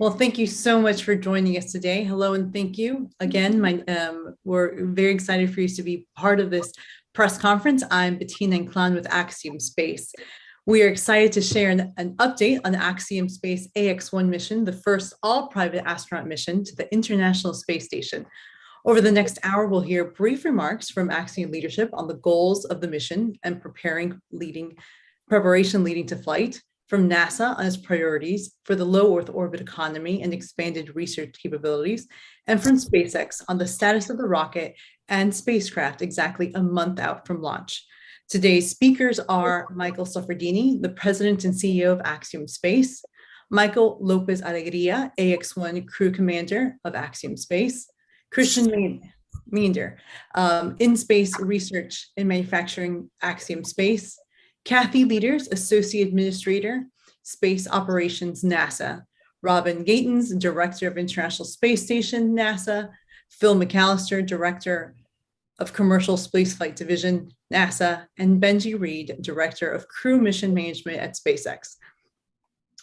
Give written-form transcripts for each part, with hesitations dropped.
Well, thank you so much for joining us today. Hello, and thank you again. We're very excited for you to be part of this press conference. I'm Bettina Inclán with Axiom Space. We are excited to share an update on the Axiom Space AX-1 mission, the first all-private astronaut mission to the International Space Station. Over the next hour, we'll hear brief remarks from Axiom leadership on the goals of the mission and preparation leading to flight, from NASA on its priorities for the low Earth orbit economy and expanded research capabilities, and from SpaceX on the status of the rocket and spacecraft exactly a month out from launch. Today's speakers are Michael Soffredini, the President and CEO of Axiom Space, Michael López-Alegría, AX-1 Crew Commander of Axiom Space, Christian Meander, in-space research and manufacturing Axiom Space, Kathy Leaders, Associate Administrator, Space Operations, NASA, Robin Gatens, Director of International Space Station, NASA, Phil McAllister, Director of Commercial Spaceflight Division, NASA, and Benji Reed, Director of Crew Mission Management at SpaceX.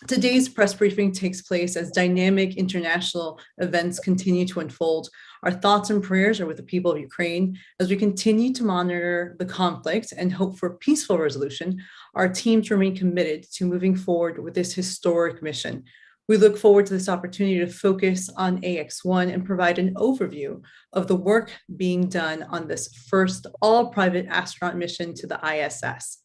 Today's press briefing takes place as dynamic international events continue to unfold. Our thoughts and prayers are with the people of Ukraine. As we continue to monitor the conflict and hope for peaceful resolution, our teams remain committed to moving forward with this historic mission. We look forward to this opportunity to focus on AX-1 and provide an overview of the work being done on this first all-private astronaut mission to the ISS.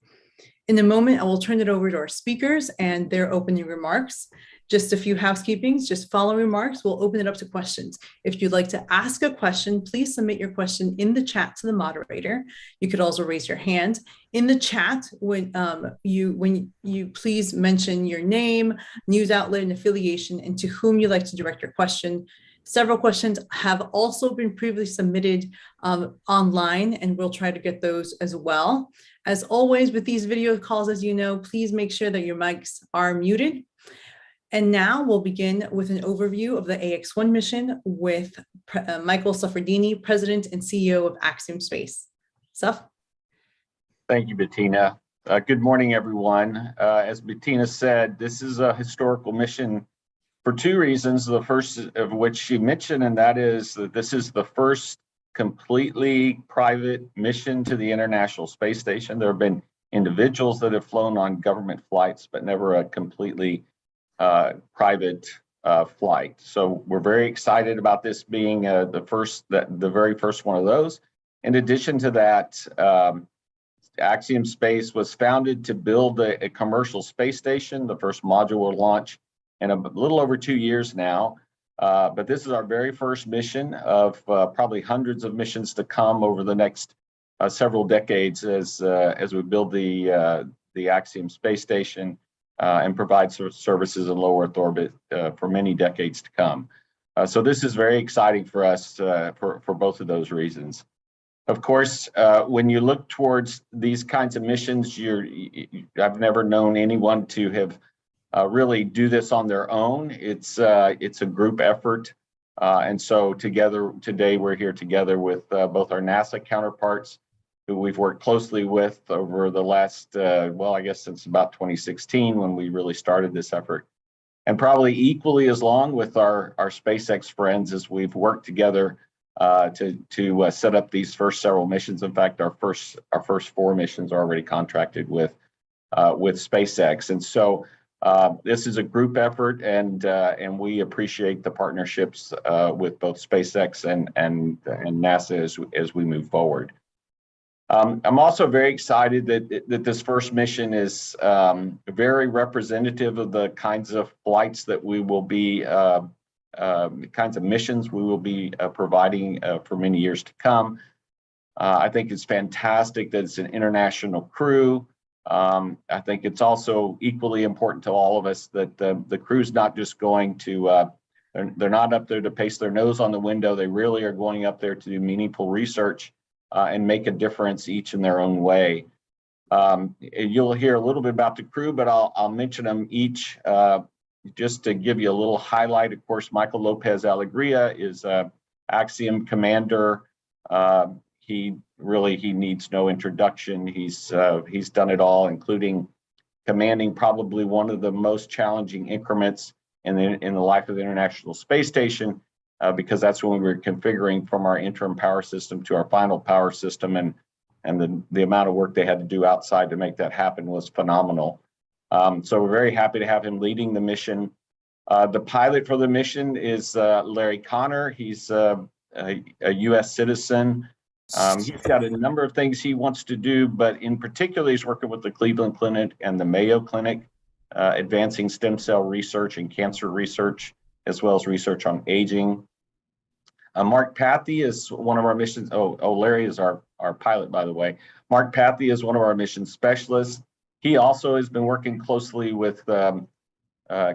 In a moment, I will turn it over to our speakers and their opening remarks. Just a few housekeepings, just following remarks, we'll open it up to questions. If you'd like to ask a question, please submit your question in the chat to the moderator. You could also raise your hand. In the chat, when you please mention your name, news outlet, and affiliation, and to whom you'd like to direct your question. Several questions have also been previously submitted online, and we'll try to get those as well. As always, with these video calls, as you know, please make sure that your mics are muted. And now we'll begin with an overview of the AX-1 mission with Michael Soffredini, President and CEO of Axiom Space. Soff? Thank you, Bettina. Good morning, everyone. As Bettina said, this is a historical mission for two reasons, the first of which she mentioned, and that is that this is the first completely private mission to the International Space Station. There have been individuals that have flown on government flights, but never a completely private flight. So we're very excited about this being the very first one of those. In addition to that, Axiom Space was founded to build a commercial space station. The first module will launch in a little over 2 years now. But this is our very first mission of probably hundreds of missions to come over the next several decades as we build the Axiom Space Station and provide services in low Earth orbit for many decades to come. So this is very exciting for us for both of those reasons. Of course, when you look towards these kinds of missions, I've never known anyone to have really do this on their own. It's a group effort. And so today we're here together with both our NASA counterparts, who we've worked closely with over the last, I guess since about 2016 when we really started this effort. And probably equally as long with our SpaceX friends as we've worked together to set up these first several missions. In fact, our first 4 missions are already contracted with SpaceX. And so this is a group effort, and we appreciate the partnerships with both SpaceX and NASA as we move forward. I'm also very excited that this first mission is very representative of the kinds of flights that we will be, kinds of missions we will be providing for many years to come. I think it's fantastic that it's an international crew. I think it's also equally important to all of us that the crew's not just going to, they're not up there to paste their nose on the window. They really are going up there to do meaningful research and make a difference each in their own way. You'll hear a little bit about the crew, but I'll mention them each just to give you a little highlight. Of course, Michael López-Alegría is Axiom Commander. He needs no introduction. He's done it all, including commanding probably one of the most challenging increments in the life of the International Space Station, because that's when we were configuring from our interim power system to our final power system, and the amount of work they had to do outside to make that happen was phenomenal. So we're very happy to have him leading the mission. The pilot for the mission is Larry Connor. He's a U.S. citizen. He's got a number of things he wants to do, but in particular, he's working with the Cleveland Clinic and the Mayo Clinic, advancing stem cell research and cancer research, as well as research on aging. Mark Pathy is one of our missions. Larry is our pilot, by the way. Mark Pathy is one of our mission specialists. He also has been working closely with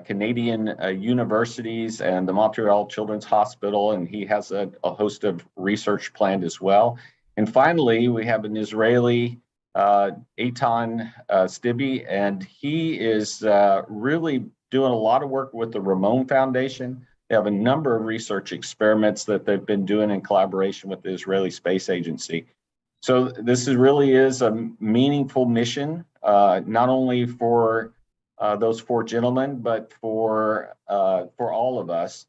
Canadian universities and the Montreal Children's Hospital, and he has a host of research planned as well. And finally, we have an Israeli, Eitan Stibi, and he is really doing a lot of work with the Ramon Foundation. They have a number of research experiments that they've been doing in collaboration with the Israeli Space Agency. So this really is a meaningful mission, not only for those four gentlemen, but for all of us,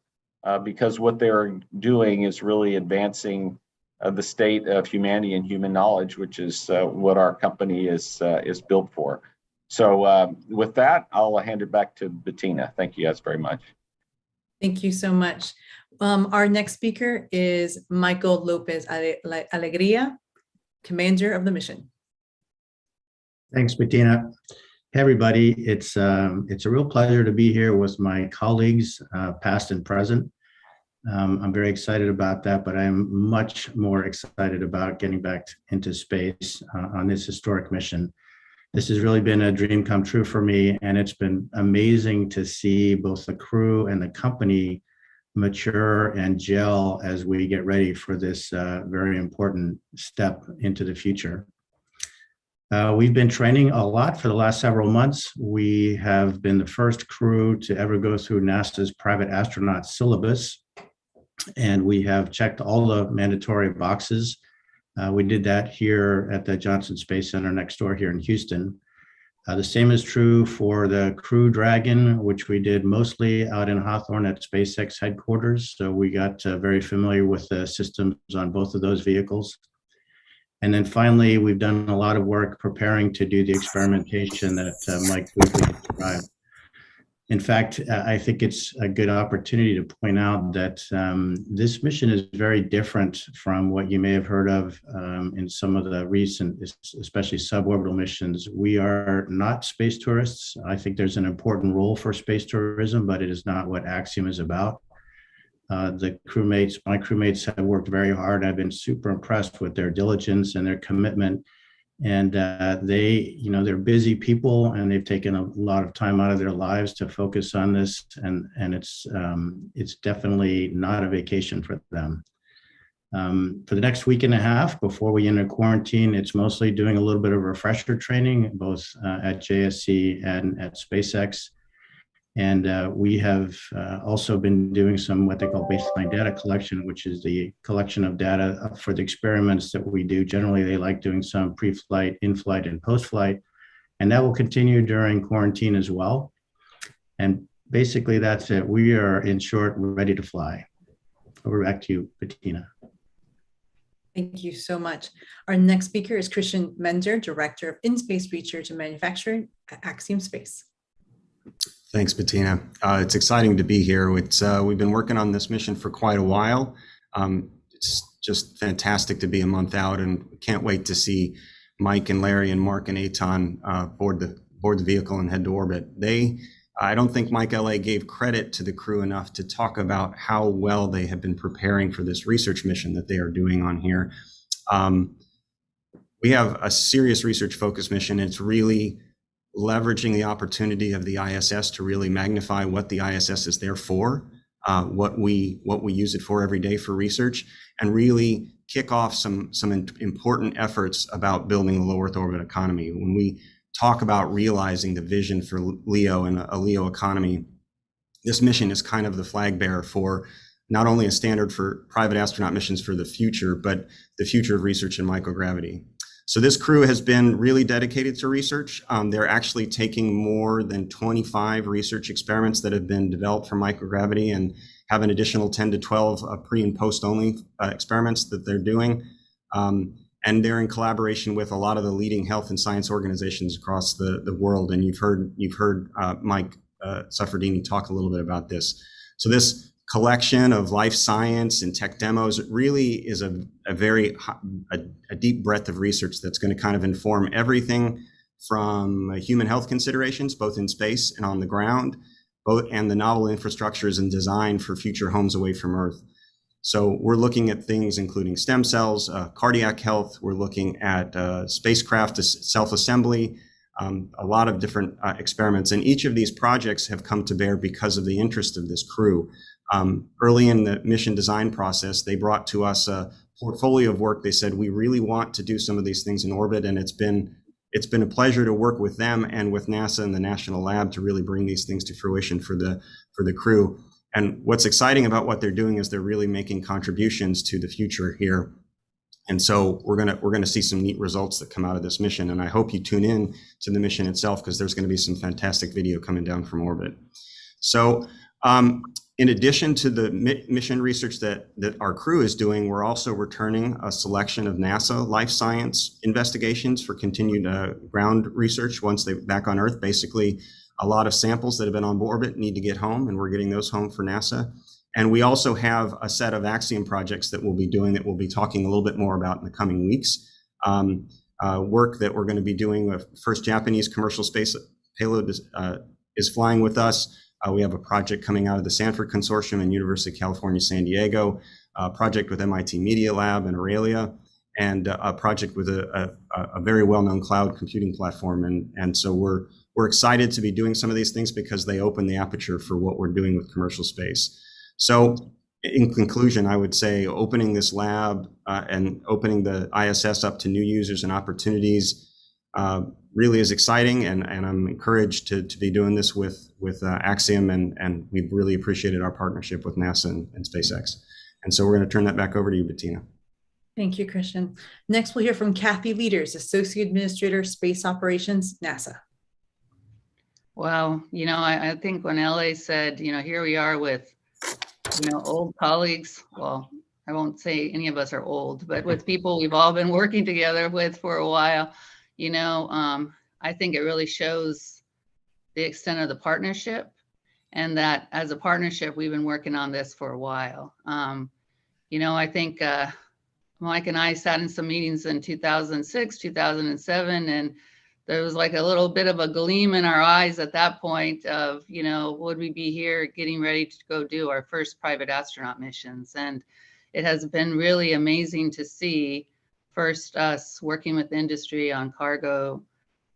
because what they're doing is really advancing the state of humanity and human knowledge, which is what our company is built for. So with that, I'll hand it back to Bettina. Thank you guys very much. Thank you so much. Our next speaker is Michael López-Alegría, commander of the mission. Thanks, Bettina. Hey, everybody. It's a real pleasure to be here with my colleagues, past and present. I'm very excited about that, but I'm much more excited about getting back into space on this historic mission. This has really been a dream come true for me, and it's been amazing to see both the crew and the company mature and gel as we get ready for this very important step into the future. We've been training a lot for the last several months. We have been the first crew to ever go through NASA's private astronaut syllabus, and we have checked all the mandatory boxes. We did that here at the Johnson Space Center next door here in Houston. The same is true for the Crew Dragon, which we did mostly out in Hawthorne at SpaceX headquarters. So we got very familiar with the systems on both of those vehicles. And then finally, we've done a lot of work preparing to do the experimentation that Mike briefly described. In fact, I think it's a good opportunity to point out that this mission is very different from what you may have heard of in some of the recent, especially suborbital missions. We are not space tourists. I think there's an important role for space tourism, but it is not what Axiom is about. My crewmates have worked very hard. I've been super impressed with their diligence and their commitment. And they're busy people, and they've taken a lot of time out of their lives to focus on this. And it's definitely not a vacation for them. For the next week and a half before we enter quarantine, it's mostly doing a little bit of refresher training, both at JSC and at SpaceX. And we have also been doing some what they call baseline data collection, which is the collection of data for the experiments that we do. Generally, they like doing some pre-flight, in-flight, and post-flight. And that will continue during quarantine as well. And basically, that's it. We are, in short, ready to fly. Over back to you, Bettina. Thank you so much. Our next speaker is Christian Menzer, Director of In-Space Research and Manufacturing at Axiom Space. Thanks, Bettina. It's exciting to be here. We've been working on this mission for quite a while. It's just fantastic to be a month out, and can't wait to see Mike and Larry and Mark and Eitan board the vehicle and head to orbit. I don't think Mike LA gave credit to the crew enough to talk about how well they have been preparing for this research mission that they are doing on here. We have a serious research focused mission. It's really leveraging the opportunity of the ISS to really magnify what the ISS is there for, what we use it for every day for research, and really kick off some important efforts about building a low Earth orbit economy. When we talk about realizing the vision for LEO and a LEO economy, this mission is kind of the flag bearer for not only a standard for private astronaut missions for the future, but the future of research in microgravity. So this crew has been really dedicated to research. They're actually taking more than 25 research experiments that have been developed for microgravity and have an additional 10 to 12 pre and post only experiments that they're doing. And they're in collaboration with a lot of the leading health and science organizations across the world. And you've heard Mike Suffredini talk a little bit about this. So this collection of life science and tech demos really is a deep breadth of research that's going to kind of inform everything from human health considerations, both in space and on the ground, and the novel infrastructures and design for future homes away from Earth. So we're looking at things including stem cells, cardiac health. We're looking at spacecraft self-assembly, a lot of different experiments. And each of these projects have come to bear because of the interest of this crew. Early in the mission design process, they brought to us a portfolio of work. They said, we really want to do some of these things in orbit. And it's been a pleasure to work with them and with NASA and the National Lab to really bring these things to fruition for the crew. And what's exciting about what they're doing is they're really making contributions to the future here. And so we're gonna see some neat results that come out of this mission. And I hope you tune in to the mission itself, because there's gonna be some fantastic video coming down from orbit. So in addition to the mission research that our crew is doing, we're also returning a selection of NASA life science investigations for continued ground research once they're back on Earth. Basically, a lot of samples that have been on orbit need to get home, and we're getting those home for NASA. And we also have a set of Axiom projects that we'll be doing that we'll be talking a little bit more about in the coming weeks. Work that we're going to be doing with first Japanese commercial space payload is flying with us. We have a project coming out of the Sanford Consortium and University of California, San Diego, a project with MIT Media Lab and Aurelia, and a project with a very well-known cloud computing platform. And so we're excited to be doing some of these things because they open the aperture for what we're doing with commercial space. So in conclusion, I would say opening this lab and opening the ISS up to new users and opportunities really is exciting, and I'm encouraged to be doing this with Axiom, and we've really appreciated our partnership with NASA and SpaceX. And so we're going to turn that back over to you, Bettina. Thank you, Christian. Next, we'll hear from Kathy Leaders, Associate Administrator, Space Operations, NASA. Wow, I think when LA said, here we are with, old colleagues, well, I won't say any of us are old, but with people we've all been working together with for a while, I think it really shows the extent of the partnership, and that as a partnership, we've been working on this for a while. I think Mike and I sat in some meetings in 2006, 2007, and there was like a little bit of a gleam in our eyes at that point of, would we be here getting ready to go do our first private astronaut missions? And it has been really amazing to see first us working with industry on cargo,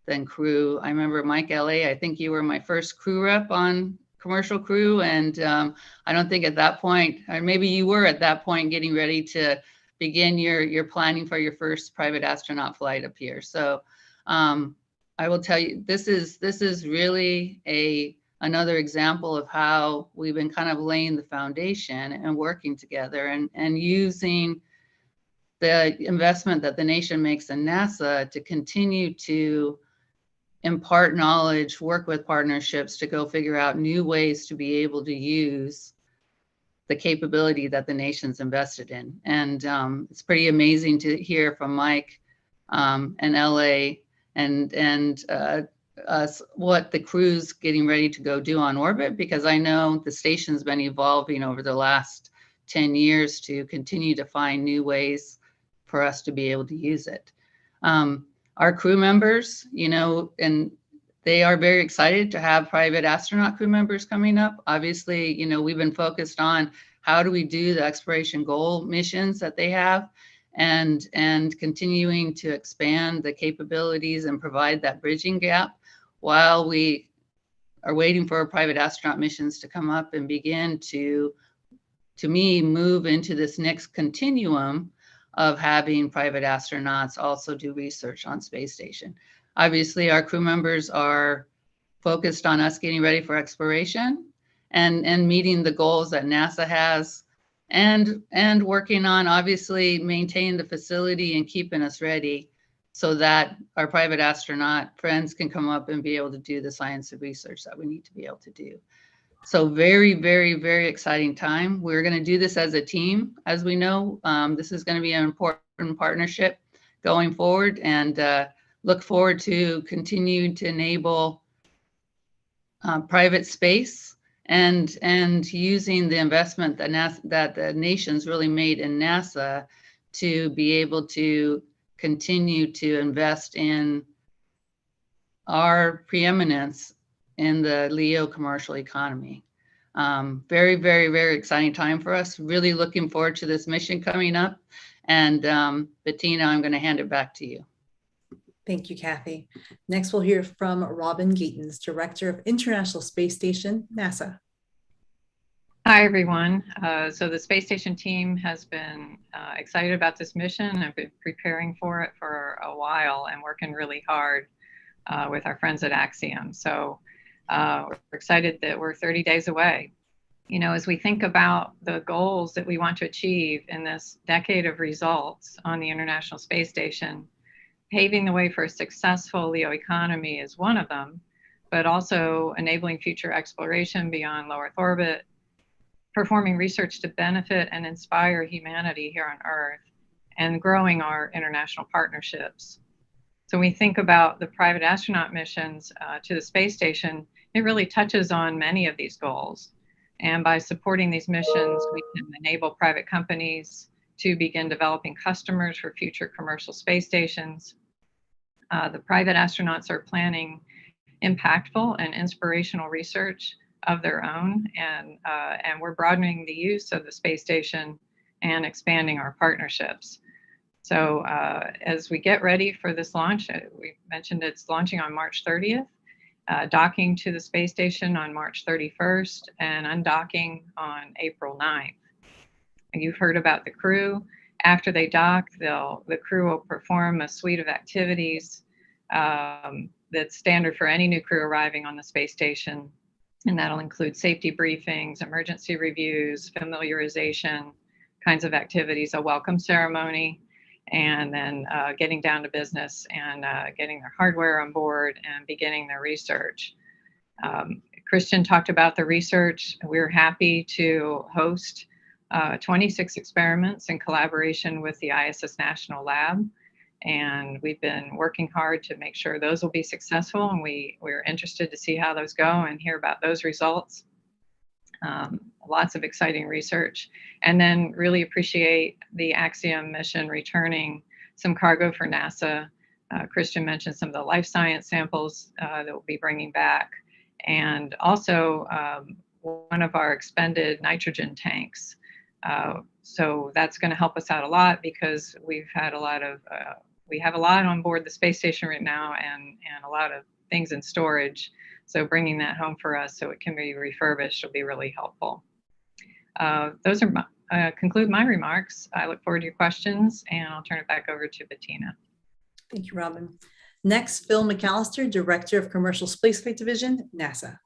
then crew. I remember Mike LA, I think you were my first crew rep on commercial crew. And I don't think at that point, or maybe you were at that point getting ready to begin your planning for your first private astronaut flight up here. So I will tell you, this is really another example of how we've been kind of laying the foundation and working together and using the investment that the nation makes in NASA to continue to impart knowledge, work with partnerships to go figure out new ways to be able to use the capability that the nation's invested in. And it's pretty amazing to hear from Mike and LA and us what the crew's getting ready to go do on orbit, because I know the station's been evolving over the last 10 years to continue to find new ways for us to be able to use it. Our crew members, and they are very excited to have private astronaut crew members coming up. Obviously, we've been focused on how do we do the exploration goal missions that they have, and continuing to expand the capabilities and provide that bridging gap while we are waiting for our private astronaut missions to come up and begin to me, move into this next continuum of having private astronauts also do research on space station. Obviously, our crew members are focused on us getting ready for exploration and meeting the goals that NASA has, and working on obviously maintaining the facility and keeping us ready so that our private astronaut friends can come up and be able to do the science and research that we need to be able to do. So very, very, very exciting time. We're going to do this as a team. As we know, this is going to be an important partnership going forward, and look forward to continue to enable private space and using the investment that the nation's really made in NASA to be able to continue to invest in our preeminence in the LEO commercial economy. Very, very, very exciting time for us. Really looking forward to this mission coming up. And Bettina, I'm going to hand it back to you. Thank you, Kathy. Next, we'll hear from Robin Gatens, Director of International Space Station, NASA. Hi, everyone. So the space station team has been excited about this mission. I've been preparing for it for a while and working really hard with our friends at Axiom. So we're excited that we're 30 days away. You know, as we think about the goals that we want to achieve in this decade of results on the International Space Station, paving the way for a successful LEO economy is one of them, but also enabling future exploration beyond low Earth orbit, performing research to benefit and inspire humanity here on Earth, and growing our international partnerships. So when we think about the private astronaut missions to the space station, it really touches on many of these goals. And by supporting these missions, we can enable private companies to begin developing customers for future commercial space stations. The private astronauts are planning impactful and inspirational research of their own, and we're broadening the use of the space station and expanding our partnerships. So as we get ready for this launch, we mentioned it's launching on March 30th, docking to the space station on March 31st, and undocking on April 9th. And you've heard about the crew. After they dock, the crew will perform a suite of activities that's standard for any new crew arriving on the space station. And that'll include safety briefings, emergency reviews, familiarization kinds of activities, a welcome ceremony, and then getting down to business and getting their hardware on board and beginning their research. Christian talked about the research. We're happy to host 26 experiments in collaboration with the ISS National Lab. And we've been working hard to make sure those will be successful. And we're interested to see how those go and hear about those results. Lots of exciting research. And then really appreciate the Axiom mission returning some cargo for NASA. Christian mentioned some of the life science samples that we'll be bringing back. And also one of our expended nitrogen tanks. So that's going to help us out a lot because we've had a lot of, we have a lot on board the space station right now and a lot of things in storage. So bringing that home for us so it can be refurbished will be really helpful. Those are conclude my remarks. I look forward to your questions, and I'll turn it back over to Bettina. Thank you, Robin. Next, Phil McAllister, Director of Commercial Spaceflight Division, NASA.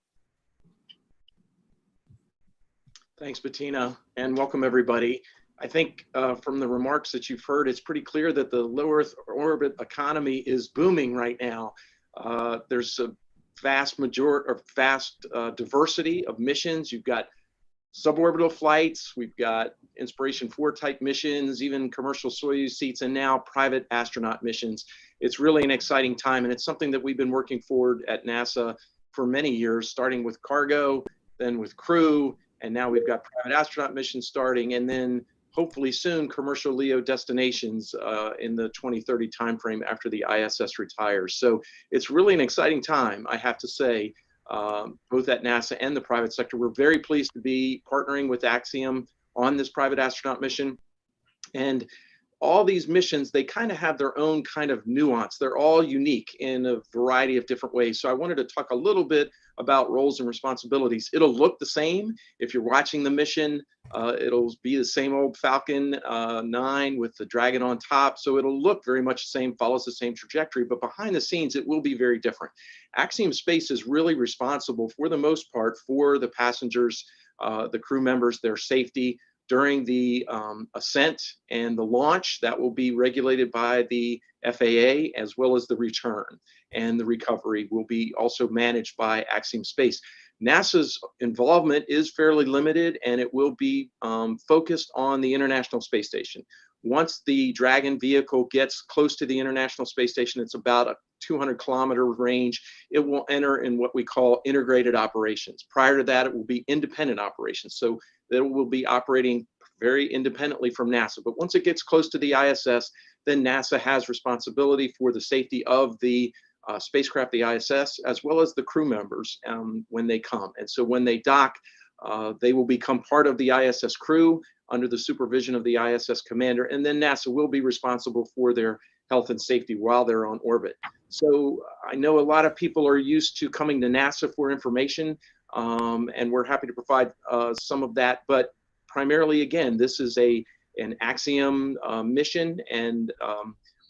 Thanks, Bettina, and welcome everybody. I think from the remarks that you've heard, it's pretty clear that the low Earth orbit economy is booming right now. There's a vast diversity of missions. You've got suborbital flights, we've got Inspiration 4 type missions, even commercial Soyuz seats, and now private astronaut missions. It's really an exciting time, and it's something that we've been working forward at NASA for many years, starting with cargo, then with crew, and now we've got private astronaut missions starting, and then hopefully soon commercial LEO destinations in the 2030 timeframe after the ISS retires. So it's really an exciting time, I have to say, both at NASA and the private sector. We're very pleased to be partnering with Axiom on this private astronaut mission. And all these missions, they kind of have their own kind of nuance. They're all unique in a variety of different ways. So I wanted to talk a little bit about roles and responsibilities. It'll look the same. If you're watching the mission, it'll be the same old Falcon 9 with the Dragon on top. So it'll look very much the same, follows the same trajectory, but behind the scenes, it will be very different. Axiom Space is really responsible for the most part for the passengers, the crew members, their safety. during the ascent and the launch. That will be regulated by the FAA, as well as the return and the recovery will be also managed by Axiom Space. NASA's involvement is fairly limited, and it will be focused on the International Space Station. Once the Dragon vehicle gets close to the International Space Station, it's about a 200-kilometer range, it will enter in what we call integrated operations. Prior to that, it will be independent operations. So that it will be operating very independently from NASA. But once it gets close to the ISS, then NASA has responsibility for the safety of the spacecraft, the ISS, as well as the crew members when they come. And so when they dock, they will become part of the ISS crew under the supervision of the ISS commander, and then NASA will be responsible for their health and safety while they're on orbit. So I know a lot of people are used to coming to NASA for information, and we're happy to provide some of that, but primarily, again, this is an Axiom mission, and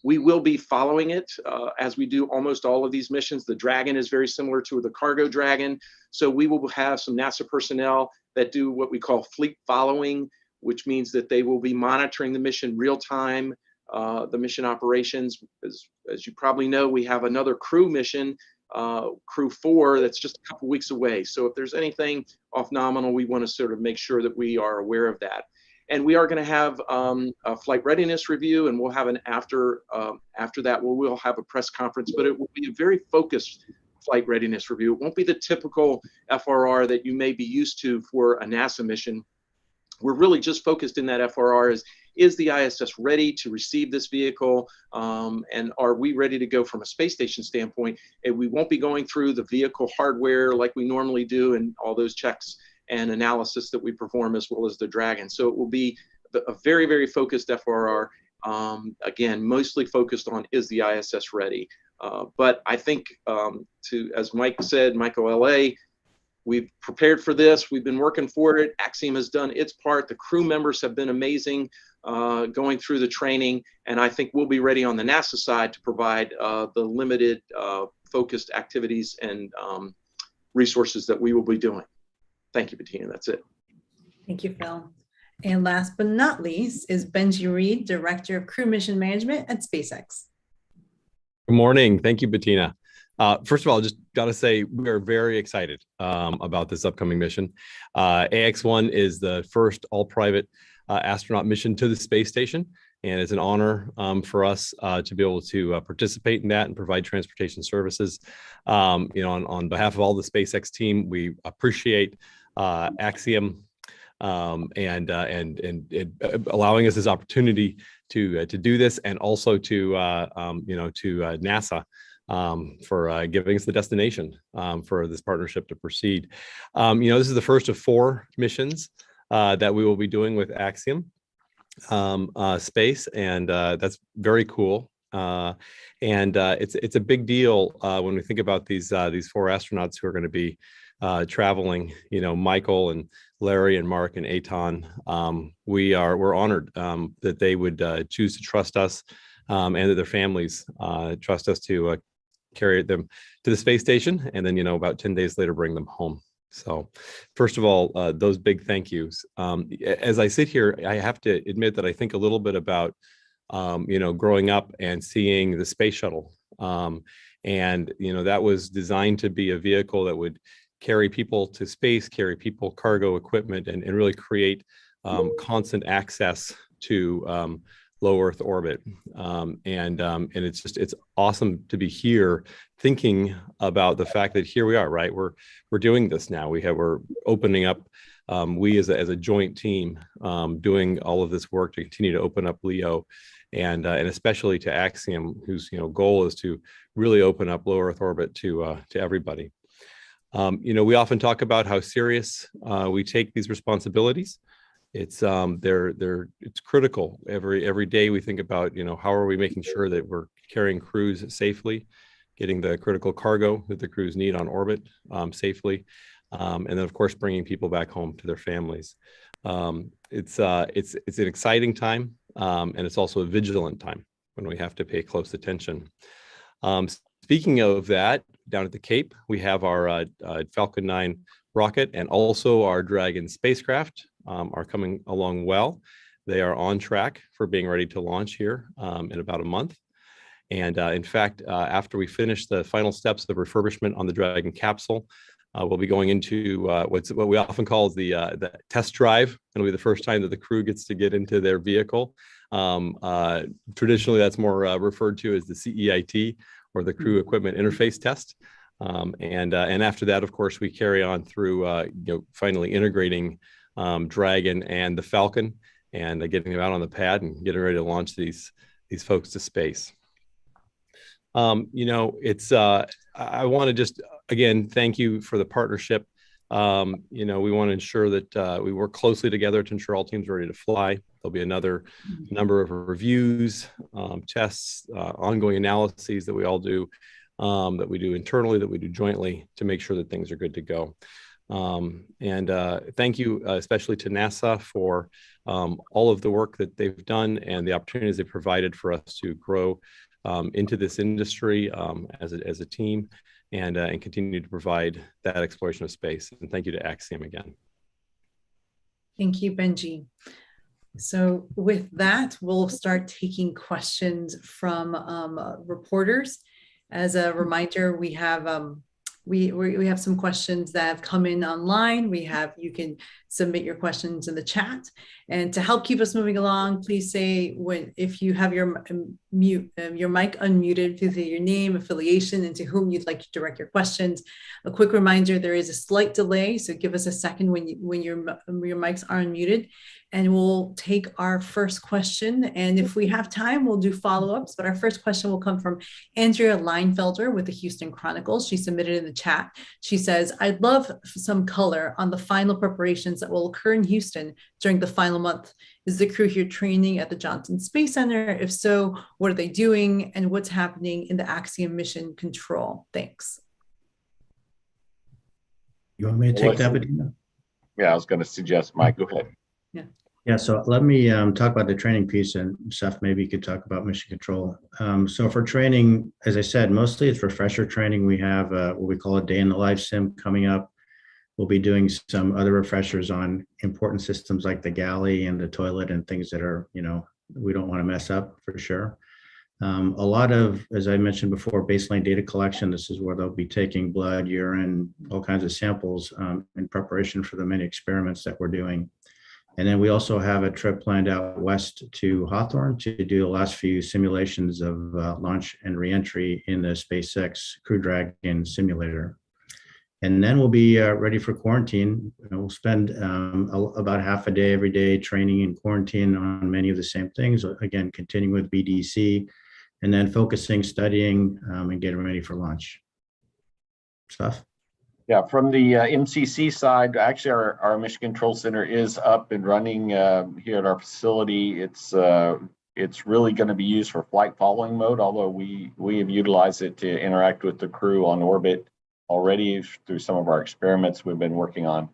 we will be following it as we do almost all of these missions. The Dragon is very similar to the Cargo Dragon. So we will have some NASA personnel that do what we call fleet following, which means that they will be monitoring the mission real time, the mission operations. As you probably know, we have another crew mission, Crew 4, that's just a couple weeks away. So if there's anything off nominal, we want to sort of make sure that we are aware of that. And we are going to have a flight readiness review, and we'll have an after that, we'll have a press conference, but it will be a very focused flight readiness review. It won't be the typical FRR that you may be used to for a NASA mission. We're really just focused in that FRR is the ISS ready to receive this vehicle? And are we ready to go from a space station standpoint? And we won't be going through the vehicle hardware like we normally do and all those checks and analysis that we perform, as well as the Dragon. So it will be a very, very focused FRR. Again, mostly focused on, is the ISS ready? But I think, as Mike said, Michael LA, we've prepared for this. We've been working for it. Axiom has done its part. The crew members have been amazing going through the training. And I think we'll be ready on the NASA side to provide the limited focused activities and resources that we will be doing. Thank you, Bettina. That's it. Thank you, Phil. And last but not least is Benji Reed, Director of Crew Mission Management at SpaceX. Good morning. Thank you, Bettina. First of all, just got to say we are very excited about this upcoming mission. AX-1 is the first all-private astronaut mission to the space station, and it's an honor for us to be able to participate in that and provide transportation services. On behalf of all the SpaceX team, we appreciate Axiom and allowing us this opportunity to do this, and also to NASA for giving us the destination for this partnership to proceed. This is the first of 4 missions that we will be doing with Axiom Space, and that's very cool. It's a big deal when we think about these 4 astronauts who are going to be traveling. Michael and Larry and Mark and Eitan. We're honored that they would choose to trust us, and that their families trust us to carry them to the space station, and then about 10 days later bring them home. So first of all, those big thank yous. As I sit here, I have to admit that I think a little bit about growing up and seeing the space shuttle, and that was designed to be a vehicle that would carry people to space, carry people, cargo, equipment, and really create constant access to low Earth orbit. And it's awesome to be here thinking about the fact that here we are, right? We're doing this now. We're opening up, we as a joint team, doing all of this work to continue to open up LEO, and especially to Axiom, whose goal is to really open up low Earth orbit to everybody. We often talk about how serious we take these responsibilities. It's critical. Every day we think about how are we making sure that we're carrying crews safely, getting the critical cargo that the crews need on orbit safely, and then of course bringing people back home to their families. It's an exciting time, and it's also a vigilant time when we have to pay close attention. Speaking of that, down at the Cape, we have our Falcon 9 rocket and also our Dragon spacecraft are coming along well. They are on track for being ready to launch here in about a month. And in fact, after we finish the final steps of refurbishment on the Dragon capsule, we'll be going into what we often call the test drive. It'll be the first time that the crew gets to get into their vehicle. Traditionally, that's more referred to as the CEIT, or the Crew Equipment Interface Test. And after that, of course, we carry on through finally integrating Dragon and the Falcon, and getting them out on the pad and getting ready to launch these folks to space. I want to just again thank you for the partnership. We want to ensure that we work closely together to ensure all teams are ready to fly. There'll be another number of reviews, tests, ongoing analyses that we all do, that we do internally, that we do jointly, to make sure that things are good to go. Thank you especially to NASA for all of the work that they've done and the opportunities they've provided for us to grow into this industry as a team, and continue to provide that exploration of space. And thank you to Axiom again. Thank you, Benji. So with that, we'll start taking questions from reporters. As a reminder, we have some questions that have come in online. You can submit your questions in the chat. And to help keep us moving along, please say if you have your mic unmuted, please say your name, affiliation, and to whom you'd like to direct your questions. A quick reminder, there is a slight delay, so give us a second when your mics are unmuted, and we'll take our first question. And if we have time, we'll do follow-ups, but our first question will come from Andrea Leinfelder with the Houston Chronicle. She submitted in the chat. She says, I'd love some color on the final preparations that will occur in Houston during the final month. Is the crew here training at the Johnson Space Center? If so, what are they doing, and what's happening in the Axiom mission control? Thanks. You want me to take that, Bettina? Yeah, I was going to suggest Mike. Go ahead. Yeah, so let me talk about the training piece, and Seth, maybe you could talk about mission control. So for training, as I said, mostly it's refresher training. We have what we call a day in the life sim coming up. We'll be doing some other refreshers on important systems like the galley and the toilet and things that are, we don't want to mess up for sure. A lot of, as I mentioned before, baseline data collection. This is where they'll be taking blood, urine, all kinds of samples in preparation for the many experiments that we're doing. And then we also have a trip planned out west to Hawthorne to do the last few simulations of launch and reentry in the SpaceX Crew Dragon simulator. And then we'll be ready for quarantine. We'll spend about half a day every day training in quarantine on many of the same things. Again, continuing with BDC, and then focusing, studying, and getting ready for launch. Stuff. Yeah, from the MCC side, actually our Mission Control Center is up and running here at our facility. It's really going to be used for flight following mode, although we have utilized it to interact with the crew on orbit already through some of our experiments we've been working on.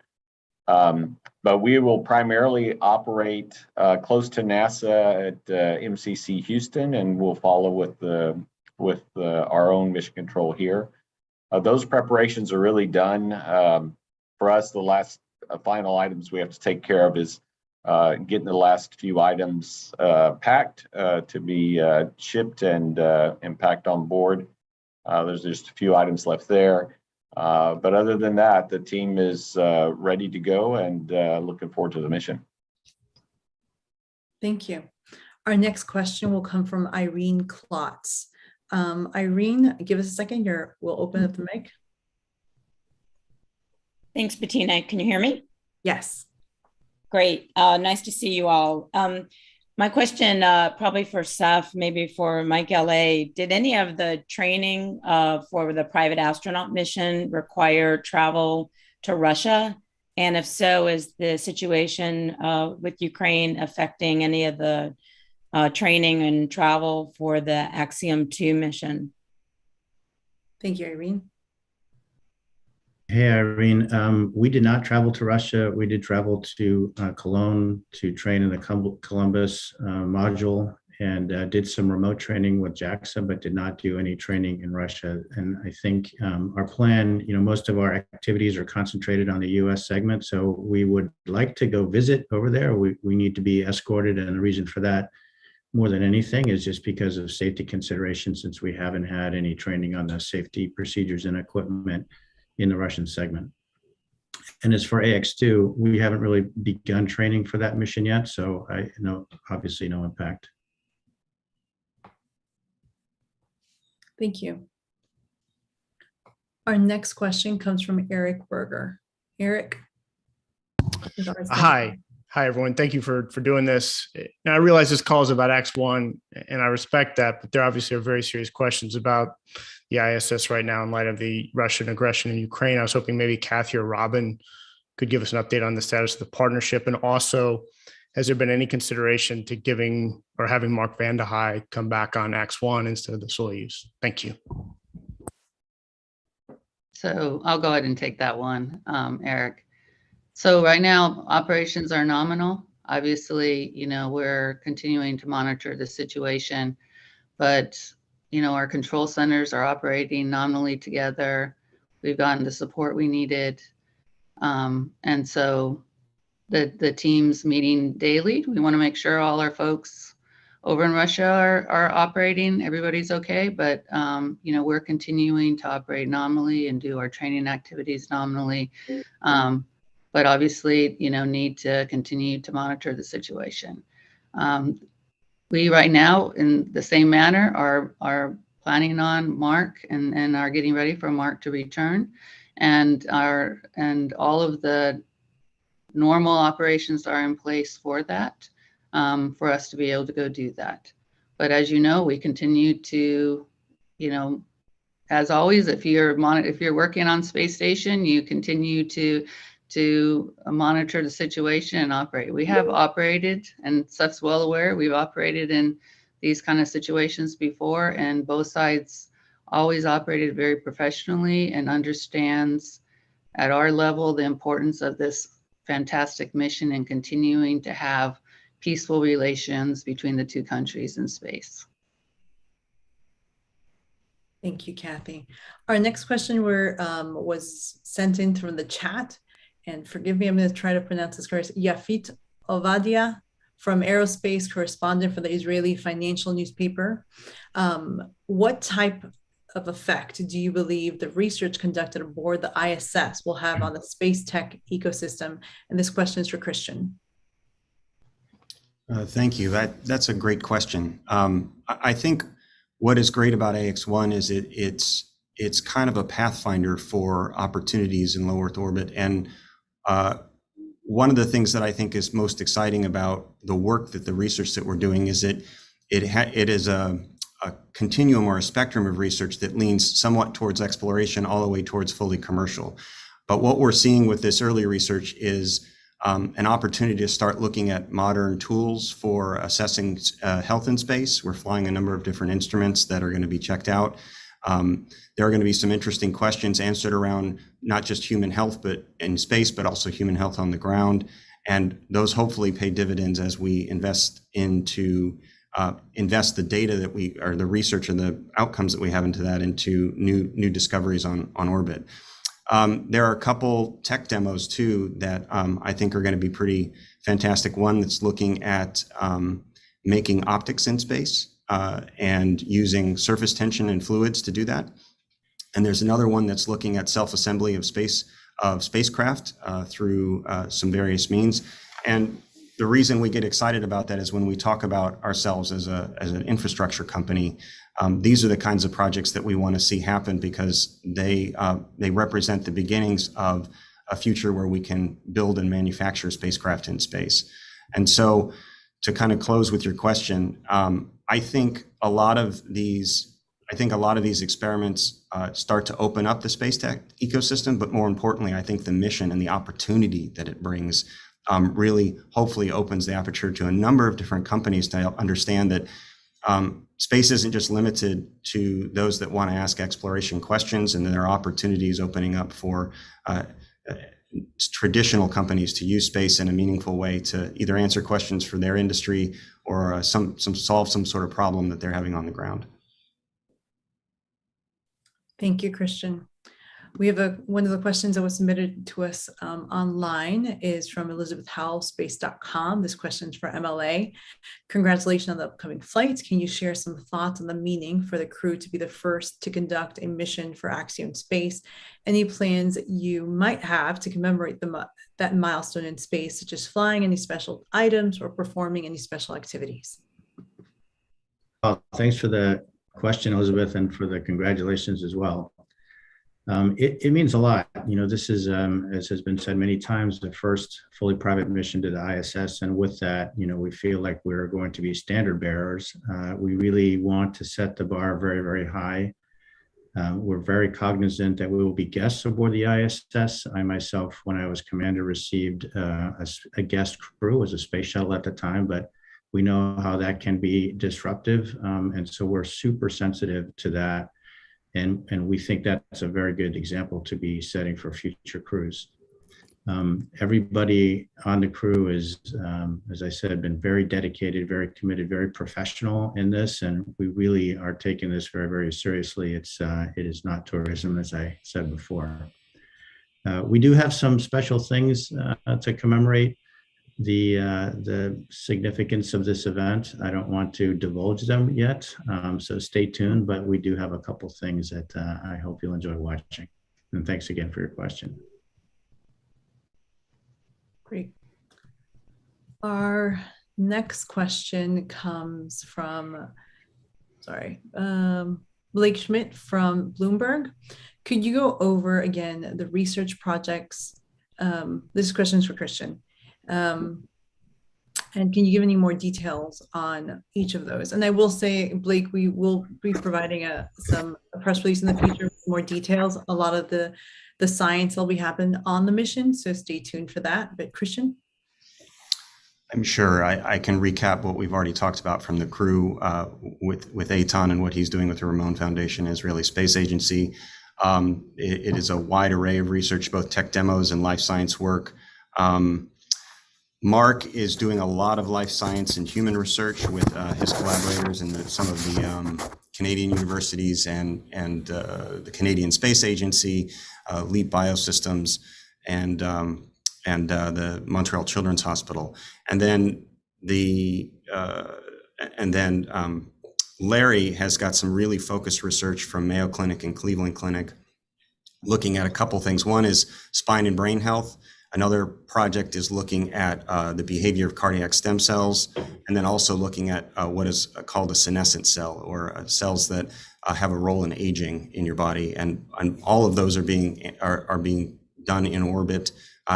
But we will primarily operate close to NASA at MCC Houston, and we'll follow with our own mission control here. Those preparations are really done. For us, the last final items we have to take care of is getting the last few items packed to be shipped and packed on board. There's just a few items left there. But other than that, the team is ready to go and looking forward to the mission. Thank you. Our next question will come from Irene Klotz. Irene, give us a second. We'll open up the mic. Thanks, Bettina. Can you hear me? Yes. Great. Nice to see you all. My question, probably for Seth, maybe for Mike LA, did any of the training for the private astronaut mission require travel to Russia? And if so, is the situation with Ukraine affecting any of the training and travel for the Axiom 2 mission? Thank you, Irene. Hey, Irene. We did not travel to Russia. We did travel to Cologne to train in the Columbus module and did some remote training with JAXA, but did not do any training in Russia. And I think our plan, most of our activities are concentrated on the US segment. So we would like to go visit over there. We need to be escorted. And the reason for that, more than anything, is just because of safety considerations, since we haven't had any training on the safety procedures and equipment in the Russian segment. And as for AX2, we haven't really begun training for that mission yet. So I know, obviously no impact. Thank you. Our next question comes from Eric Berger. Eric. Hi, everyone. Thank you for doing this. Now, I realize this call is about X1, and I respect that, but there obviously are very serious questions about the ISS right now in light of the Russian aggression in Ukraine. I was hoping maybe Kathy or Robin could give us an update on the status of the partnership, and also, has there been any consideration to giving or having Mark Vande Hei come back on X1 instead of the Soyuz? Thank you. So I'll go ahead and take that one, Eric. So right now, operations are nominal. Obviously, we're continuing to monitor the situation, but, our control centers are operating nominally together. We've gotten the support we needed. And so the team's meeting daily. We want to make sure all our folks over in Russia are operating. Everybody's okay, but, we're continuing to operate nominally and do our training activities nominally. But obviously, need to continue to monitor the situation. We right now, in the same manner, are planning on Mark and are getting ready for Mark to return, and all of the normal operations are in place for that, for us to be able to go do that. But as you know, we continue to, as always, if you're working on space station, you continue to monitor the situation and operate. We have operated, and Seth's well aware, we've operated in these kind of situations before, and both sides always operated very professionally and understands at our level the importance of this fantastic mission and continuing to have peaceful relations between the two countries in space. Thank you, Kathy. Our next question was sent in through the chat. And forgive me, I'm going to try to pronounce this correct. Yafit Ovadia, from aerospace correspondent for the Israeli financial newspaper. What type of effect do you believe the research conducted aboard the ISS will have on the space tech ecosystem? And this question is for Christian. Thank you. That's a great question. I think what is great about AX1 is it's kind of a pathfinder for opportunities in low Earth orbit. And one of the things that I think is most exciting about the work that the research that we're doing is it is a continuum or a spectrum of research that leans somewhat towards exploration all the way towards fully commercial. But what we're seeing with this early research is an opportunity to start looking at modern tools for assessing health in space. We're flying a number of different instruments that are going to be checked out. There are going to be some interesting questions answered around not just human health, but in space, but also human health on the ground. And those hopefully pay dividends as we invest the data that or the research and the outcomes that we have into that into new discoveries on orbit. There are a couple tech demos too that I think are going to be pretty fantastic. One that's looking at making optics in space and using surface tension and fluids to do that. And there's another one that's looking at self-assembly of spacecraft through some various means. And the reason we get excited about that is when we talk about ourselves as an infrastructure company, these are the kinds of projects that we want to see happen because they represent the beginnings of a future where we can build and manufacture spacecraft in space. And so to kind of close with your question, I think a lot of these experiments start to open up the space tech ecosystem, but more importantly, I think the mission and the opportunity that it brings really hopefully opens the aperture to a number of different companies to understand that space isn't just limited to those that want to ask exploration questions, and there are opportunities opening up for traditional companies to use space in a meaningful way to either answer questions for their industry solve some sort of problem that they're having on the ground. Thank you, Christian. We have one of the questions that was submitted to us online is from Elizabeth Howell, space.com. This question is for MLA. Congratulations on the upcoming flights. Can you share some thoughts on the meaning for the crew to be the first to conduct a mission for Axiom Space? Any plans you might have to commemorate that milestone in space, such as flying any special items or performing any special activities? Well, thanks for the question, Elizabeth, and for the congratulations as well. It means a lot. This is, as has been said many times, the first fully private mission to the ISS. And with that, we feel like we're going to be standard bearers. We really want to set the bar very, very high. We're very cognizant that we will be guests aboard the ISS. I myself, when I was commander, received a guest crew as a space shuttle at the time, but we know how that can be disruptive. And so we're super sensitive to that. And we think that's a very good example to be setting for future crews. Everybody on the crew is, as I said, been very dedicated, very committed, very professional in this, and we really are taking this very, very seriously. It is not tourism, as I said before. We do have some special things to commemorate the significance of this event. I don't want to divulge them yet, so stay tuned, but we do have a couple things that I hope you'll enjoy watching. And thanks again for your question. Great. Our next question comes from, Blake Schmidt from Bloomberg. Could you go over again the research projects? This question is for Christian. And can you give any more details on each of those? And I will say, Blake, we will be providing a press release in the future with more details. A lot of the science will be happening on the mission, so stay tuned for that. But Christian? I'm sure I can recap what we've already talked about from the crew with Eitan and what he's doing with the Ramon Foundation, Israeli Space Agency. It is a wide array of research, both tech demos and life science work. Mark is doing a lot of life science and human research with his collaborators and some of the Canadian universities and the Canadian Space Agency, Leap Biosystems, and the Montreal Children's Hospital. And then Larry has got some really focused research from Mayo Clinic and Cleveland Clinic, looking at a couple things. One is spine and brain health. Another project is looking at the behavior of cardiac stem cells, and then also looking at what is called a senescent cell, or cells that have a role in aging in your body. And all of those are being done in orbit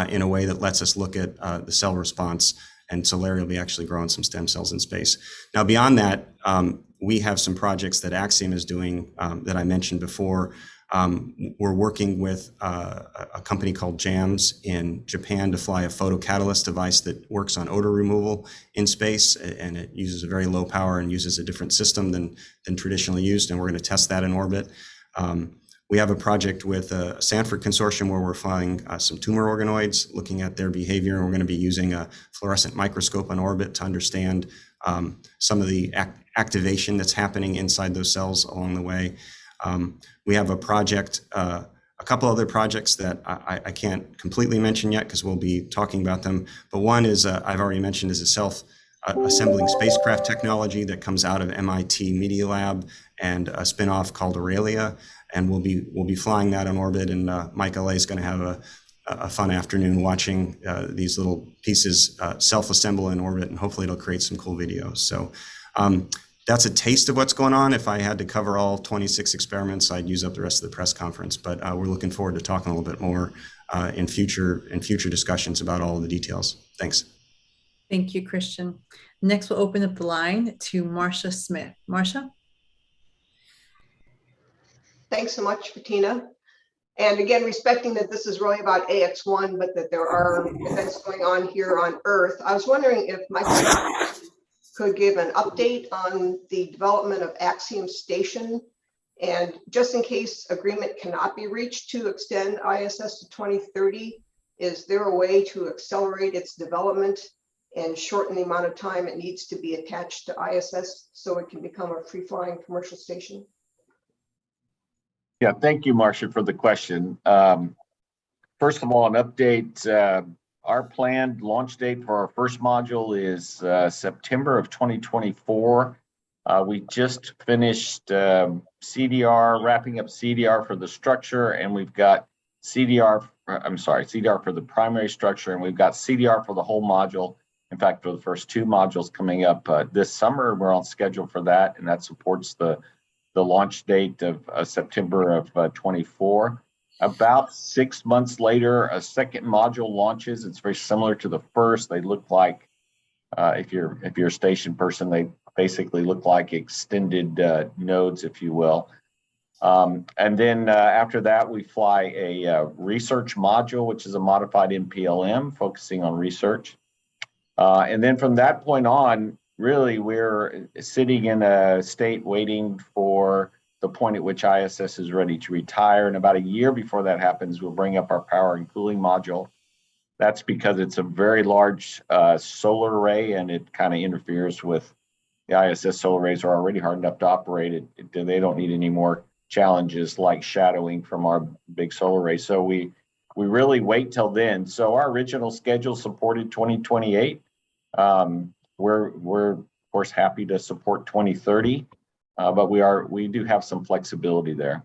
in a way that lets us look at the cell response. And so Larry will be actually growing some stem cells in space. Now, beyond that, we have some projects that Axiom is doing that I mentioned before. We're working with a company called JAMS in Japan to fly a photocatalyst device that works on odor removal in space, and it uses a very low power and uses a different system than traditionally used, and we're going to test that in orbit. We have a project with a Sanford consortium where we're flying some tumor organoids, looking at their behavior, and we're going to be using a fluorescent microscope on orbit to understand some of the activation that's happening inside those cells along the way. We have a project, a couple other projects that I can't completely mention yet because we'll be talking about them. But one is, I've already mentioned, is a self-assembling spacecraft technology that comes out of MIT Media Lab and a spinoff called Aurelia. And we'll be flying that on orbit. And Mike LA is going to have a fun afternoon watching these little pieces self-assemble in orbit, and hopefully it'll create some cool videos. So that's a taste of what's going on. If I had to cover all 26 experiments, I'd use up the rest of the press conference. But we're looking forward to talking a little bit more in future discussions about all of the details. Thanks. Thank you, Christian. Next, we'll open up the line to Marcia Smith. Marcia? Thanks so much, Bettina. And again, respecting that this is really about AX1, but that there are events going on here on Earth, I was wondering if Michael could give an update on the development of Axiom Station, and just in case agreement cannot be reached to extend ISS to 2030, is there a way to accelerate its development and shorten the amount of time it needs to be attached to ISS so it can become a free-flying commercial station? Yeah, thank you, Marcia, for the question. First of all, an update. Our planned launch date for our first module is September of 2024. We just finished CDR, wrapping up CDR for the structure, and we've got CDR for the primary structure, and we've got CDR for the whole module. In fact, for the first two modules coming up this summer, we're on schedule for that, and that supports the launch date of September of 24. About 6 months later, a second module launches. It's very similar to the first. They look like, if you're a station person, they basically look like extended nodes, if you will. And then after that, we fly a research module, which is a modified MPLM focusing on research. And then from that point on, really, we're sitting in a state waiting for the point at which ISS is ready to retire. And about a year before that happens, we'll bring up our power and cooling module. That's because it's a very large solar array, and it kind of interferes with the ISS solar arrays are already hard enough to operate. They don't need any more challenges like shadowing from our big solar array. So we really wait till then. So our original schedule supported 2028. We're of course happy to support 2030, but we do have some flexibility there.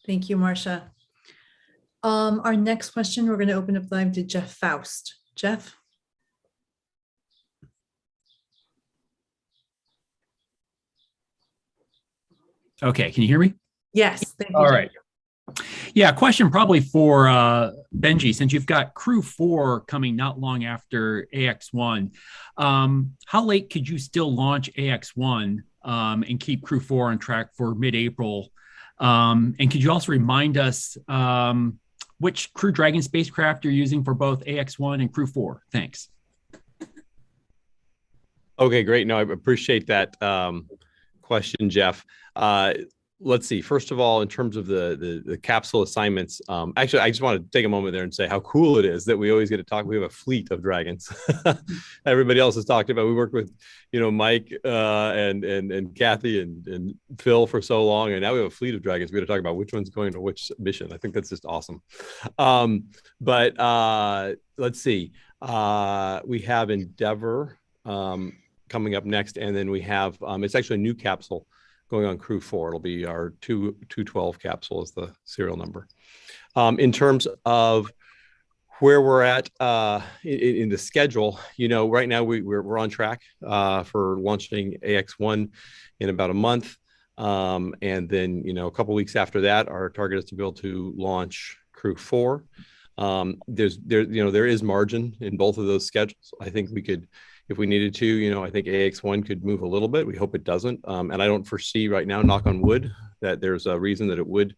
Thank you, Marcia. Our next question, we're going to open up live to Jeff Faust. Jeff? Okay, can you hear me? Yes. Thank you, All Jeff. right. Yeah, question probably for Benji, since you've got Crew 4 coming not long after AX1, how late could you still launch AX1 and keep Crew 4 on track for mid-April? And could you also remind us which Crew Dragon spacecraft you're using for both AX1 and Crew 4? Thanks. Okay, great. No, I appreciate that question, Jeff. Let's see. First of all, in terms of the capsule assignments, actually, I just want to take a moment there and say how cool it is that we always get to talk. We have a fleet of Dragons. Everybody else has talked about. We worked with, Mike and Kathy and Phil for so long, and now we have a fleet of Dragons. We got to talk about which one's going to which mission. I think that's just awesome. But let's see. We have Endeavor coming up next, and then we have it's actually a new capsule going on Crew 4. It'll be our 212 capsule is the serial number. In terms of where we're at in the schedule, right now we're on track for launching AX1 in about a month. And then, a couple of weeks after that, our target is to be able to launch Crew 4. There is margin in both of those schedules. I think we could, if we needed to, I think AX1 could move a little bit. We hope it doesn't. And I don't foresee right now, knock on wood, that there's a reason that it would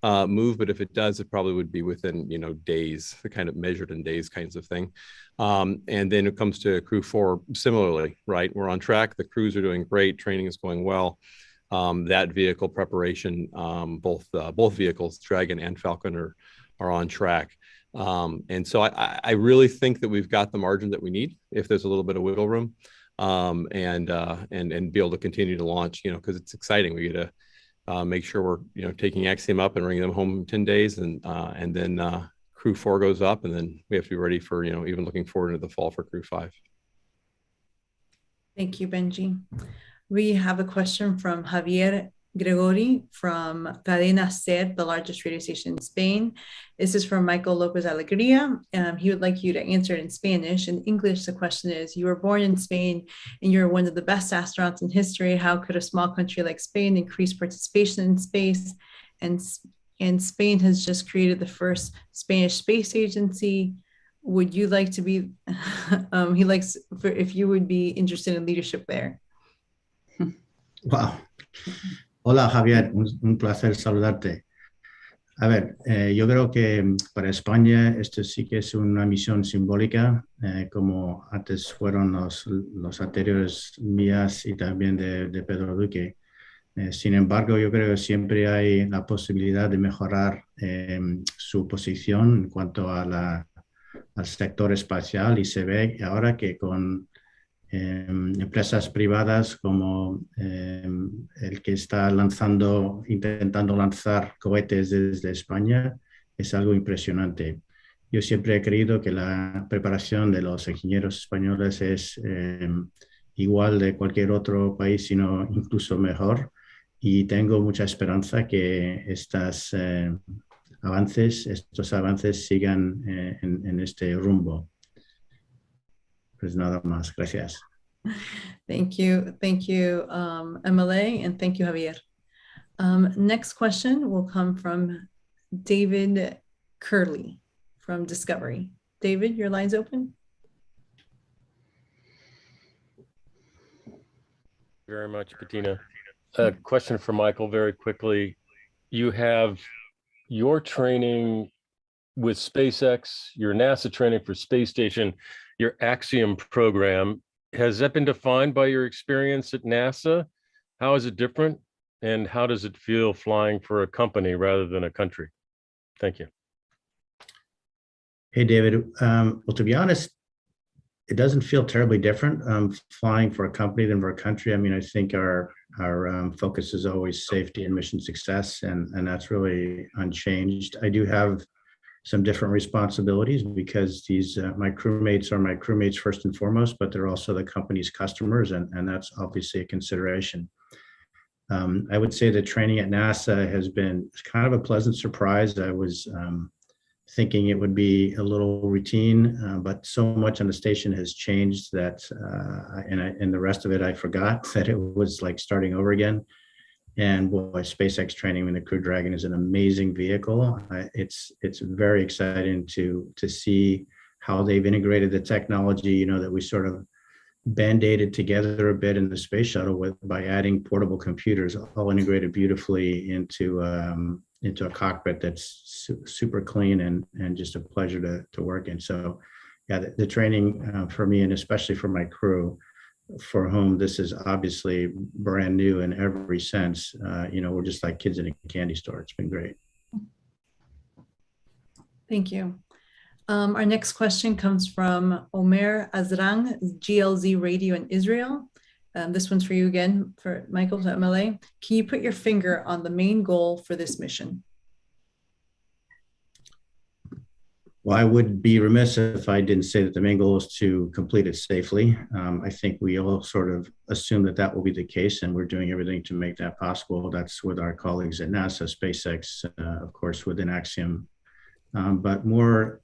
move. But if it does, it probably would be within, days, the kind of measured in days kinds of thing. And then it comes to Crew 4, similarly, right? We're on track. The crews are doing great. Training is going well. That vehicle preparation, both vehicles, Dragon and Falcon, are on track. And so I really think that we've got the margin that we need if there's a little bit of wiggle room, and be able to continue to launch, because it's exciting. We get to make sure we're, taking Axiom up and bringing them home in 10 days, and then Crew 4 goes up, and then we have to be ready for, even looking forward into the fall for Crew 5. Thank you, Benji. We have a question from Javier Gregori from Cadena SER, the largest radio station in Spain. This is from Michael López-Alegría. He would like you to answer it in Spanish. In English, the question is, you were born in Spain and you're one of the best astronauts in history. How could a small country like Spain increase participation in space? And Spain has just created the first Spanish space agency. Would you like to be, if you would be interested in leadership there? Wow. Hola, Javier, un placer saludarte. A ver, yo creo que para España esto sí que es una misión simbólica, como antes fueron los anteriores mías y también de Pedro Duque. Sin embargo, yo creo que siempre hay la posibilidad de mejorar su posición en cuanto a al sector espacial y se ve ahora que con empresas privadas como el que está intentando lanzar cohetes desde España, es algo impresionante. Yo siempre he creído que la preparación de los ingenieros españoles es igual de cualquier otro país, sino incluso mejor. Y tengo mucha esperanza que estos avances sigan en este rumbo. Pues nada más, gracias. Thank you, MLA, and thank you, Javier. Next question will come from David Curley from Discovery. David, your line's open. Very much, Bettina. A question for Michael very quickly. You have your training with SpaceX, your NASA training for space station, your Axiom program. Has that been defined by your experience at NASA? How is it different? And how does it feel flying for a company rather than a country? Thank you. Hey, David. Well, to be honest, it doesn't feel terribly different flying for a company than for a country. I mean, I think our focus is always safety and mission success, and that's really unchanged. I do have some different responsibilities because these my crewmates are my crewmates first and foremost, but they're also the company's customers, and that's obviously a consideration. I would say the training at NASA has been kind of a pleasant surprise. I was thinking it would be a little routine, but so much on the station has changed that, and the rest of it, I forgot that it was like starting over again. And boy, SpaceX training in the Crew Dragon is an amazing vehicle. It's very exciting to see how they've integrated the technology, you know, that we sort of band-aided together a bit in the space shuttle by adding portable computers, all integrated beautifully into a cockpit that's super clean and just a pleasure to work in. So yeah, the training for me, and especially for my crew, for whom this is obviously brand new in every sense, you know, we're just like kids in a candy store. It's been great. Thank you. Our next question comes from Omer Azrang, GLZ Radio in Israel. This one's for you again, for Michael, to MLA. Can you put your finger on the main goal for this mission? Well, I would be remiss if I didn't say that the main goal is to complete it safely. I think we all sort of assume that that will be the case, and we're doing everything to make that possible. That's with our colleagues at NASA, SpaceX, of course, within Axiom. But more,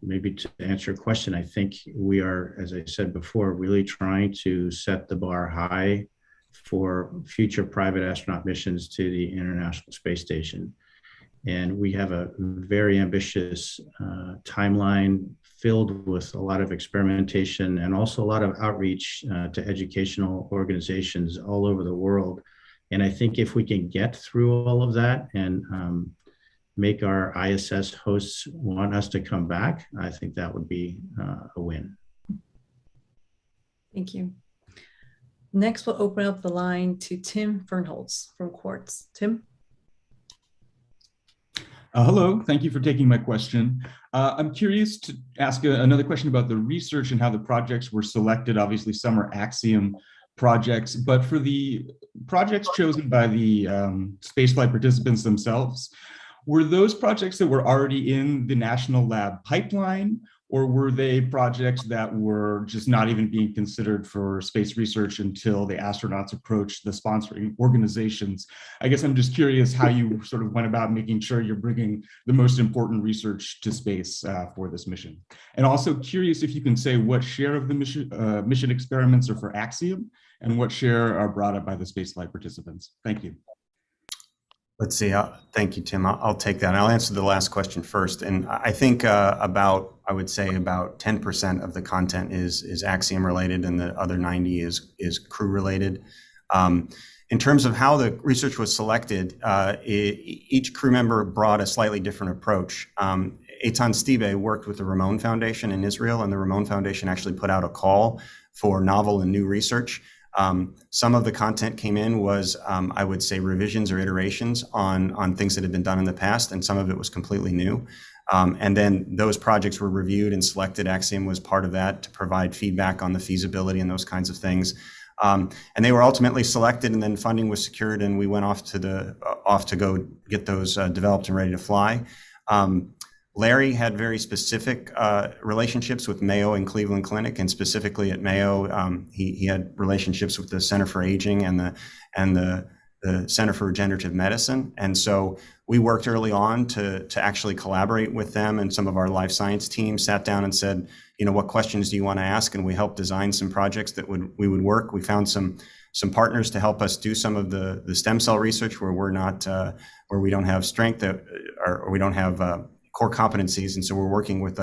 maybe to answer your question, I think we are, as I said before, really trying to set the bar high for future private astronaut missions to the International Space Station. And we have a very ambitious timeline filled with a lot of experimentation and also a lot of outreach to educational organizations all over the world. And I think if we can get through all of that and make our ISS hosts want us to come back, I think that would be a win. Thank you. Next, we'll open up the line to Tim Fernholz from Quartz. Tim? Hello, thank you for taking my question. I'm curious to ask another question about the research and how the projects were selected. Obviously, some are Axiom projects, but for the projects chosen by the spaceflight participants themselves, were those projects that were already in the National Lab pipeline, or were they projects that were just not even being considered for space research until the astronauts approached the sponsoring organizations? I guess I'm just curious how you sort of went about making sure you're bringing the most important research to space for this mission. And also curious if you can say what share of the mission experiments are for Axiom and what share are brought up by the spaceflight participants. Thank you. Let's see. Thank you, Tim. I'll take that. I'll answer the last question first. And I think I would say about 10% of the content is Axiom related, and the other 90 is crew related. In terms of how the research was selected, each crew member brought a slightly different approach. Eitan Stibe worked with the Ramon Foundation in Israel, and the Ramon Foundation actually put out a call for novel and new research. Some of the content came in was, I would say, revisions or iterations on things that had been done in the past, and some of it was completely new. And then those projects were reviewed and selected. Axiom was part of that to provide feedback on the feasibility and those kinds of things. And they were ultimately selected, and then funding was secured, and we went off to go get those developed and ready to fly. Larry had very specific relationships with Mayo and Cleveland Clinic, and specifically at Mayo, he had relationships with the Center for Aging and the Center for Regenerative Medicine. And so we worked early on to actually collaborate with them, and some of our life science team sat down and said, you know, what questions do you want to ask? And we helped design some projects that we would work. We found some partners to help us do some of the stem cell research where we're not, where we don't have strength or we don't have core competencies. And so we're working with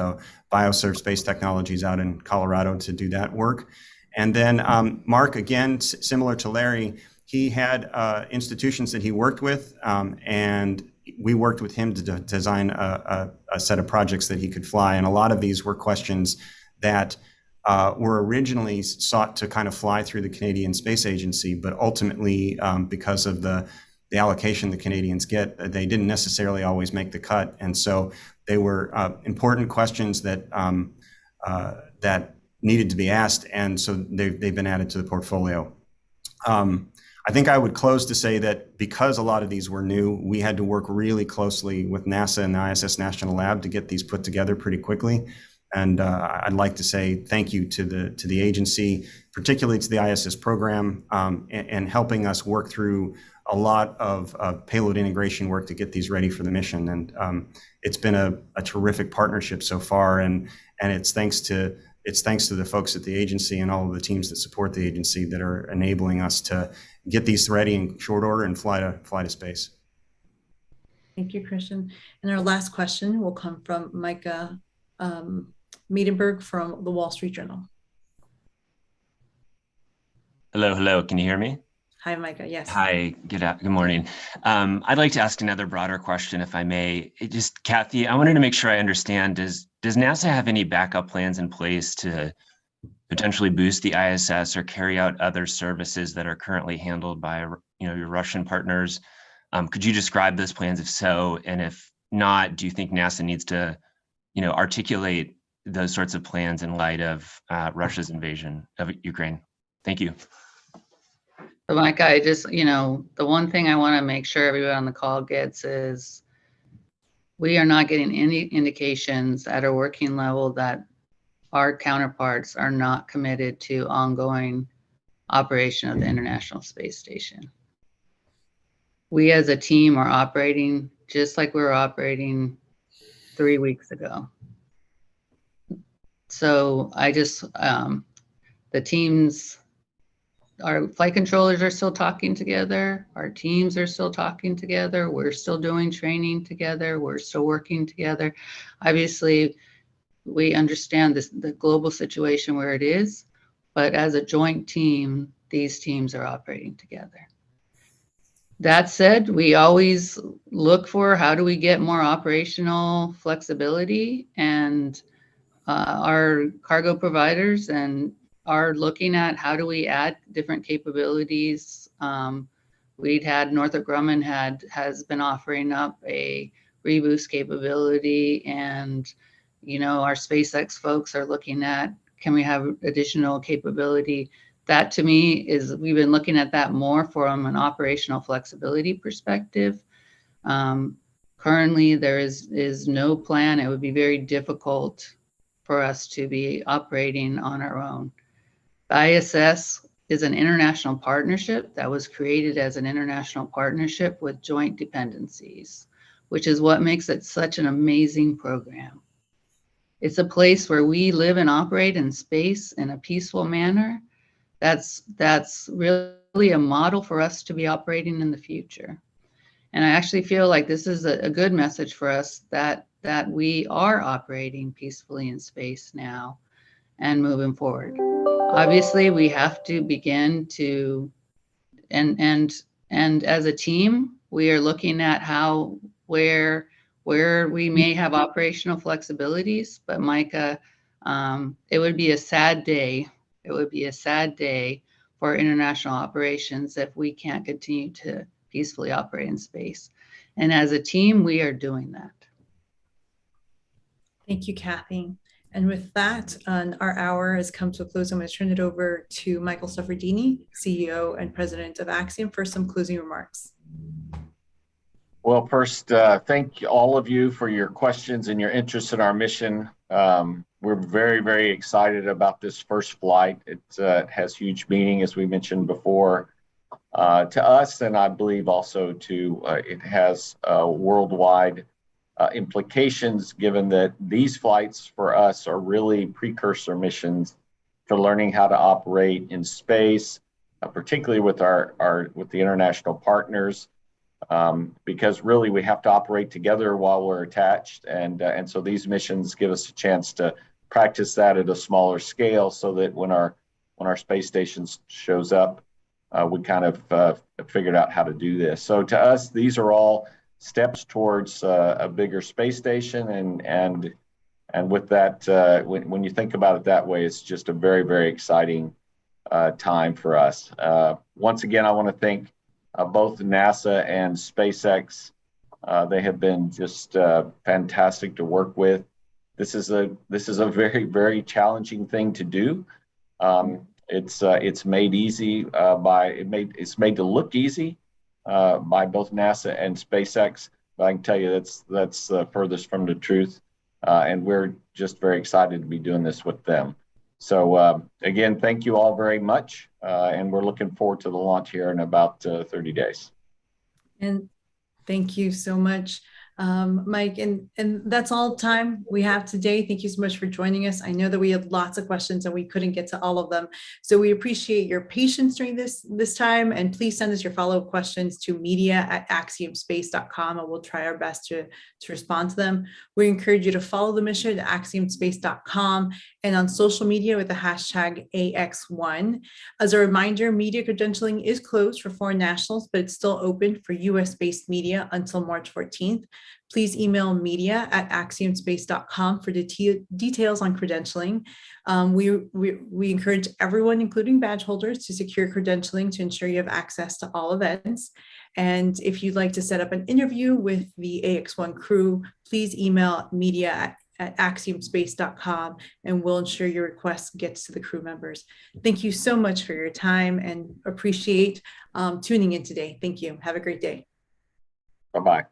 BioServe Space Technologies out in Colorado to do that work. And then Mark, again, similar to Larry, he had institutions that he worked with, and we worked with him to design a set of projects that he could fly. And a lot of these were questions that were originally sought to kind of fly through the Canadian Space Agency, but ultimately, because of the allocation the Canadians get, they didn't necessarily always make the cut. And so they were important questions that that needed to be asked. And so they've been added to the portfolio. I think I would close to say that because a lot of these were new, we had to work really closely with NASA and the ISS National Lab to get these put together pretty quickly. And I'd like to say thank you to the agency, particularly to the ISS program, and helping us work through a lot of payload integration work to get these ready for the mission. And it's been a terrific partnership so far, and it's thanks to the folks at the agency and all of the teams that support the agency that are enabling us to get these ready in short order and fly to space. Thank you, Christian. And our last question will come from Micah Miedenberg from the Wall Street Journal. Hello. Can you hear me? Hi, Micah. Yes. Hi. Good morning. I'd like to ask another broader question, if I may. Kathy, I wanted to make sure I understand. Does NASA have any backup plans in place to potentially boost the ISS or carry out other services that are currently handled by your Russian partners? Could you describe those plans if so? And if not, do you think NASA needs to articulate those sorts of plans in light of Russia's invasion of Ukraine? Thank you. So Mike, I just, the one thing I want to make sure everyone on the call gets is we are not getting any indications at a working level that our counterparts are not committed to ongoing operation of the International Space Station. We as a team are operating just like we were operating 3 weeks ago. So I just, the teams, our flight controllers are still talking together. Our teams are still talking together. We're still doing training together. We're still working together. Obviously, we understand the global situation where it is, but as a joint team, these teams are operating together. That said, we always look for how do we get more operational flexibility, and our cargo providers and are looking at how do we add different capabilities. We'd had Northrop Grumman has been offering up a reboost capability, and our SpaceX folks are looking at, can we have additional capability? That to me is, we've been looking at that more from an operational flexibility perspective. Currently, there is no plan. It would be very difficult for us to be operating on our own. The ISS is an international partnership that was created as an international partnership with joint dependencies, which is what makes it such an amazing program. It's a place where we live and operate in space in a peaceful manner. That's really a model for us to be operating in the future. And I actually feel like this is a good message for us that we are operating peacefully in space now and moving forward. Obviously, we have to begin to, and as a team, we are looking at where we may have operational flexibilities, but Micah, it would be a sad day. It would be a sad day for international operations if we can't continue to peacefully operate in space. And as a team, we are doing that. Thank you, Kathy. And with that, our hour has come to a close. I'm going to turn it over to Michael Suffredini, CEO and President of Axiom, for some closing remarks. Well, first, thank all of you for your questions and your interest in our mission. We're very, very excited about this first flight. It has huge meaning, as we mentioned before, to us, and I believe also to it has worldwide implications, given that these flights for us are really precursor missions for learning how to operate in space, particularly with with the international partners. Because really we have to operate together while we're attached, and so these missions give us a chance to practice that at a smaller scale, so that when our space station shows up, we kind of figured out how to do this. So to us, these are all steps towards a bigger space station, and with that, when you think about it that way, it's just a very, very exciting time for us. Once again, I want to thank both NASA and SpaceX. They have been just fantastic to work with. This is a very, very challenging thing to do. It's made easy it's made to look easy by both NASA and SpaceX, but I can tell you that's the furthest from the truth. And we're just very excited to be doing this with them. So again, thank you all very much. And we're looking forward to the launch here in about 30 days. And thank you so much, Mike. And that's all the time we have today. Thank you so much for joining us. I know that we had lots of questions and we couldn't get to all of them. So we appreciate your patience during this time. And please send us your follow-up questions to media@axiomspace.com, and we'll try our best to respond to them. We encourage you to follow the mission at axiomspace.com and on social media with the hashtag AX1. As a reminder, media credentialing is closed for foreign nationals, but it's still open for US-based media until March 14th. Please email media@axiomspace.com for details on credentialing. We encourage everyone, including badge holders, to secure credentialing to ensure you have access to all events. And if you'd like to set up an interview with the AX1 crew, please email media@axiomspace.com, and we'll ensure your request gets to the crew members. Thank you so much for your time, and appreciate tuning in today. Thank you. Have a great day. Bye-bye.